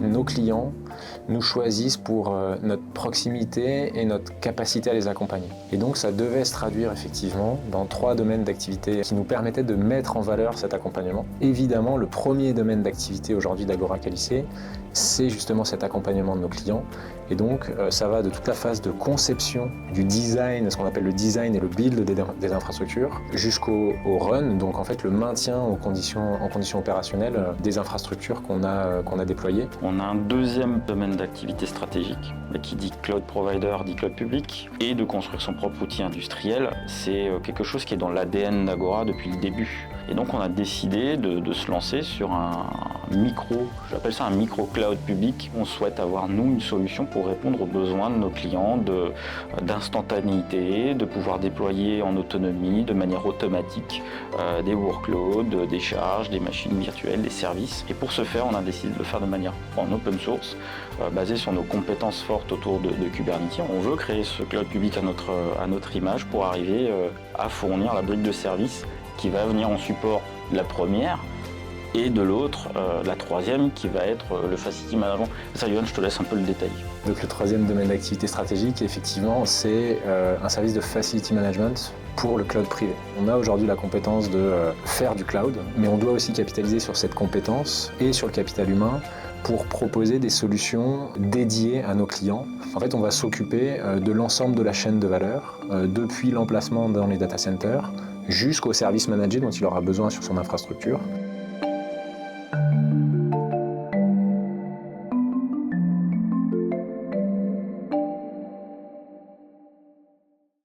Nos clients nous choisissent pour notre proximité et notre capacité à les accompagner. Et donc ça devait se traduire effectivement dans 3 domaines d'activité qui nous permettaient de mettre en valeur cet accompagnement. Évidemment, le premier domaine d'activité aujourd'hui d'Agora Qualissé, c'est justement cet accompagnement de nos clients. Et donc ça va de toute la phase de conception, du design, ce qu'on appelle le design et le build des infrastructures, jusqu'au run, donc en fait le maintien en conditions opérationnelles des infrastructures qu'on a déployées. On a un deuxième domaine d'activité stratégique, qui dit cloud provider, dit cloud public, et de construire son propre outil industriel, c'est quelque chose qui est dans l'ADN d'Agora depuis le début. Et donc on a décidé de se lancer sur j'appelle ça un micro-cloud public. On souhaite avoir, nous, une solution pour répondre aux besoins de nos clients d'instantanéité, de pouvoir déployer en autonomie, de manière automatique, des workloads, des charges, des machines virtuelles, des services. Et pour ce faire, on a décidé de le faire de manière en open source, basée sur nos compétences fortes autour de Kubernetes. On veut créer ce cloud public à notre image pour arriver à fournir la brique de service qui va venir en support de la première et de l'autre, la troisième qui va être le facility management. Ça, Yoann, je te laisse un peu le détail. Donc le troisième domaine d'activité stratégique, effectivement, c'est un service de facility management pour le cloud privé. On a aujourd'hui la compétence de faire du cloud, mais on doit aussi capitaliser sur cette compétence et sur le capital humain pour proposer des solutions dédiées à nos clients. En fait, on va s'occuper de l'ensemble de la chaîne de valeur, depuis l'emplacement dans les data centers jusqu'au service managé dont il aura besoin sur son infrastructure.